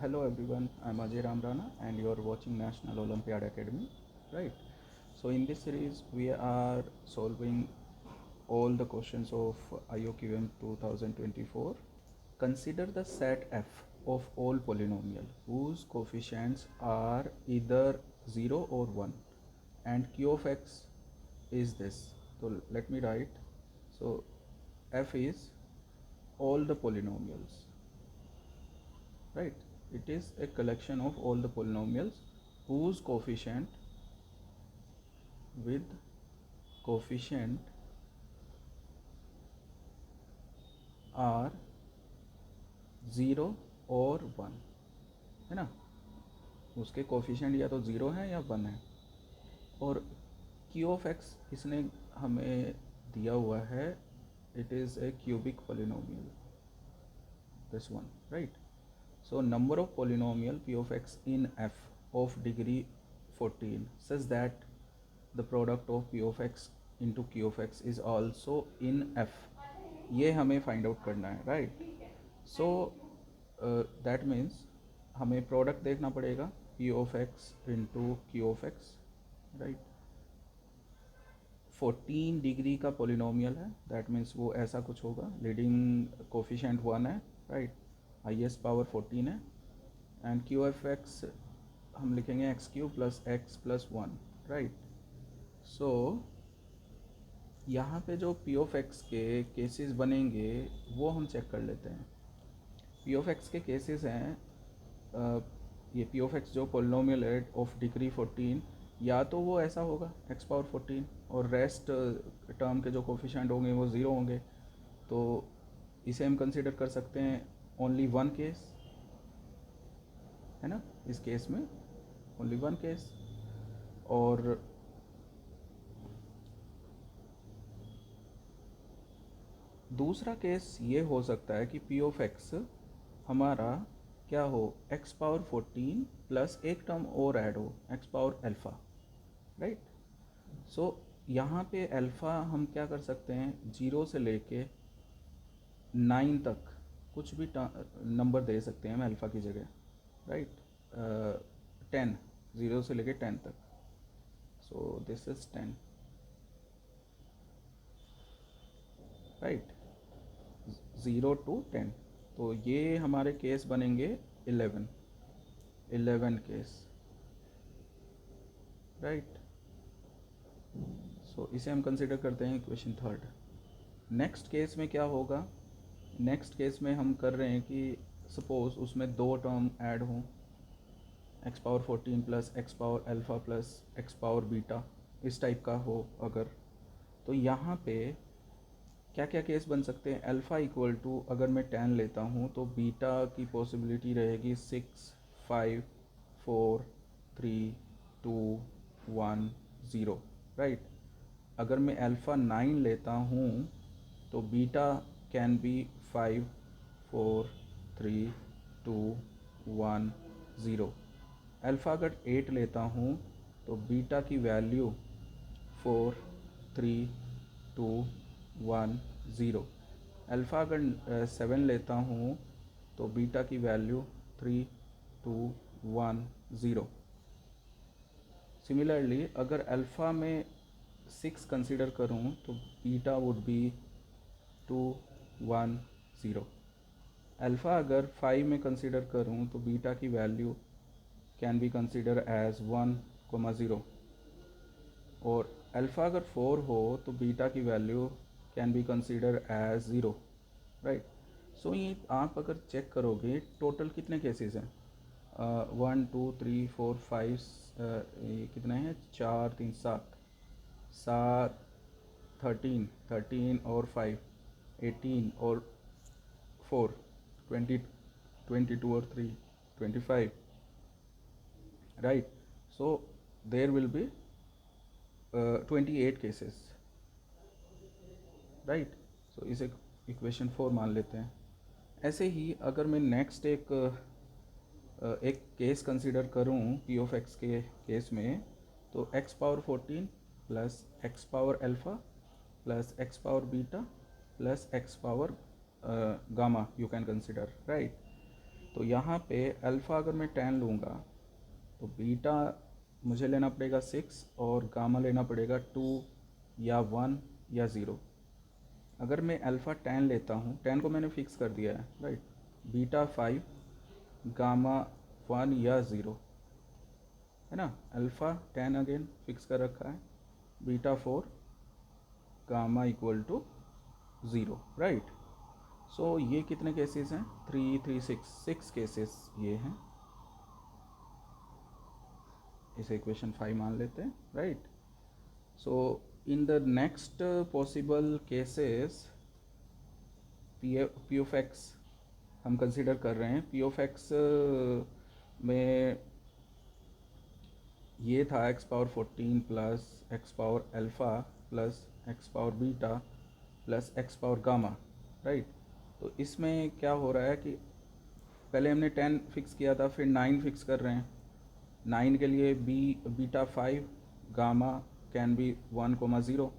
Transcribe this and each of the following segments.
hello everyone, I'm Ajay Ramrana and you're watching National Olympiad Academy, right? So, in this series, we are solving all the questions of IOQM 2024. Consider the set F of all polynomial whose coefficients are either 0 or 1 and Q of x is this. So, let me write. So, F is all the polynomials, right? It is a collection of all the polynomials whose coefficient are 0 और 1, है ना? उसके coefficient या तो 0 है या 1 है। और q ऑफ x इसने हमें दिया हुआ है, it is a cubic polynomial, this one, right? So number of polynomial p of x in f of degree 14 such that the product of p of x into q of x is also in f, ये हमें find out करना है, right? So that means हमें product देखना पड़ेगा p of x into q of x, right? 14 degree का polynomial है, that means वो ऐसा कुछ होगा, लीडिंग कोफिशिएंट 1 है, राइट? हाईएस्ट पावर 14 है एंड क्यू एफ एक्स हम लिखेंगे x q plus x plus 1, right? So यहाँ पे जो पी ऑफ एक्स के केसेस बनेंगे वो हम चेक कर लेते हैं। पी ऑफ एक्स के केसेस हैं, ये पी ऑफ एक्स जो पोलिनोमियल है ऑफ डिग्री 14, या तो वो ऐसा होगा एक्स पावर 14 और रेस्ट टर्म के जो कोफिशिएंट होंगे वो 0 होंगे, तो इसे हम कंसिडर कर सकते हैं ओनली वन केस, है ना? इस केस में ओनली वन केस। और दूसरा केस ये हो सकता है कि पी ऑफ एक्स हमारा क्या हो, एक्स पावर 14 प्लस एक टर्म और ऐड हो, x power alpha, right? So यहाँ पे अल्फ़ा हम क्या कर सकते हैं, 0 से लेके 9 तक कुछ भी नंबर दे सकते हैं हम अल्फ़ा की जगह, राइट? 10, 0 से लेके 10 तक, so this is 10, right? 0 to 10, तो ये हमारे केस बनेंगे 11 केस, राइट? सो इसे हम कंसिडर करते हैं इक्वेशन थर्ड। नेक्स्ट केस में क्या होगा, नेक्स्ट केस में हम कर रहे हैं कि सपोज उसमें दो टर्म ऐड हों, x power 14 plus x power alpha plus x power beta, इस टाइप का हो अगर, तो यहाँ पे क्या क्या केस बन सकते हैं। अल्फ़ा इक्वल टू अगर मैं 10 लेता हूँ तो बीटा की पॉसिबिलिटी रहेगी 6, 5, 4, 3, 2, 1, 0, राइट? अगर मैं अल्फ़ा 9 लेता हूँ तो बीटा कैन बी 5, 4, 3, 2, 1, 0। अल्फ़ा अगर 8 लेता हूँ तो बीटा की वैल्यू 4, 3, 2, 1, 0। अल्फ़ा अगर 7 लेता हूँ तो बीटा की वैल्यू 3, 2, 1, 0। सिमिलरली अगर अल्फ़ा में 6 कंसीडर करूँ तो बीटा वुड बी 2, 1, 0। अल्फ़ा अगर 5 में कंसीडर करूँ तो बीटा की value can be consider as 1, 0। और अल्फ़ा अगर 4 हो तो बीटा की value can be consider as 0, right? So ये आप अगर चेक करोगे टोटल कितने केसेस हैं, 1, 2, 3, 4, 5, ये कितने हैं, 4, 3, 7, 7, 13 और 5, 18 और 4, 20, 22 और 3, 25, right? So there will be 28 cases, right? So इसे इक्वेशन 4 मान लेते हैं। ऐसे ही अगर मैं नेक्स्ट एक केस कंसिडर करूं पी ऑफ एक्स के केस में, तो x power 14 plus x power alpha plus x power beta plus x power gamma you can consider, right? तो यहाँ पे अल्फ़ा अगर मैं 10 लूँगा तो बीटा मुझे लेना पड़ेगा 6 और गामा लेना पड़ेगा 2 या 1 या 0। अगर मैं अल्फ़ा 10 लेता हूँ, 10 को मैंने फिक्स कर दिया है, राइट। बीटा 5, गामा 1 या 0, है ना। अल्फ़ा 10 अगेन फिक्स कर रखा है, beta 4, gamma equal to 0, right. So ये कितने केसेस हैं? 3 3 6 केसेस ये हैं। इसे इक्वेशन 5 मान लेते हैं, right. So in the next possible cases P of x हम कंसिडर कर रहे हैं। पी ऑफ एक्स में ये था x power 14 plus x power alpha plus x power beta plus x power gamma, right. तो इसमें क्या हो रहा है कि पहले हमने 10 फिक्स किया था, फिर 9 फिक्स कर रहे हैं। 9 के लिए बीटा 5, गामा कैन बी 1,0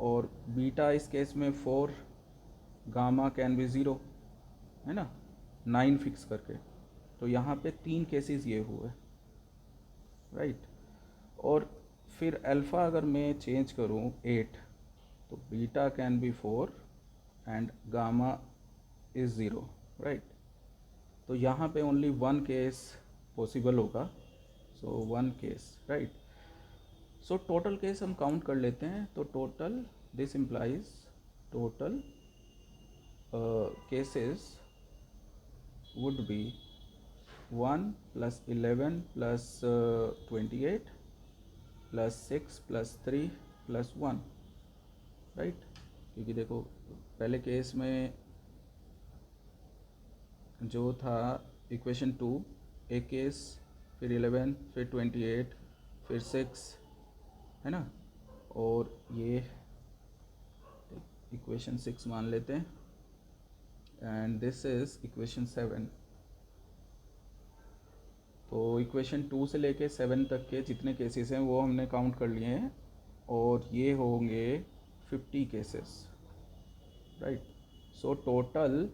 और बीटा इस केस में 4, गामा कैन बी 0, है ना, 9 फिक्स करके। तो यहाँ पे 3 केसेस ये हुए, राइट। और फिर अल्फ़ा अगर मैं चेंज करूँ 8, तो beta can be 4 and gamma is 0, right. तो यहाँ पे ओनली 1 केस पॉसिबल होगा, सो 1 case, right. So total case हम काउंट कर लेते हैं। तो total this implies total cases would be 1 plus 11 plus 28 plus 6 plus 3 plus 1, right. क्योंकि देखो पहले केस में जो था इक्वेशन 2, एक केस, फिर 11, फिर 28, फिर 6, है ना। और ये इक्वेशन 6 मान लेते हैं एंड दिस इज इक्वेशन 7। तो इक्वेशन 2 से लेके 7 तक के जितने केसेस हैं वो हमने काउंट कर लिए हैं और ये होंगे 50 cases, right. So total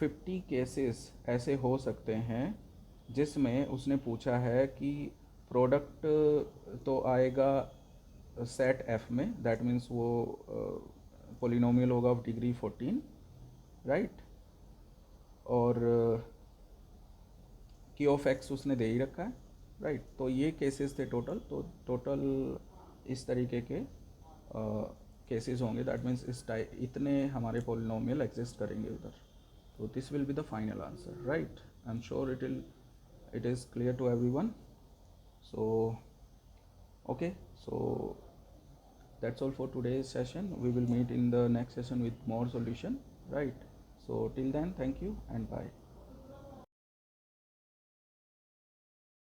50 cases ऐसे हो सकते हैं जिसमें उसने पूछा है कि प्रोडक्ट तो आएगा सेट एफ में, दैट मीन्स वो पोलिनोमियल होगा ऑफ डिग्री 14, राइट। और की ऑफ एक्स उसने दे ही रखा है, राइट। तो ये केसेस थे टोटल। तो टोटल इस तरीके के केसेस होंगे, दैट मीन्स इतने हमारे पोलिनोमियल एग्जिस्ट करेंगे उधर। तो this will be the final answer, right. I am sure it is clear to everyone. So okay, so that's all for today's session. We will meet in the next session with more solution, right? So till then, thank you and bye.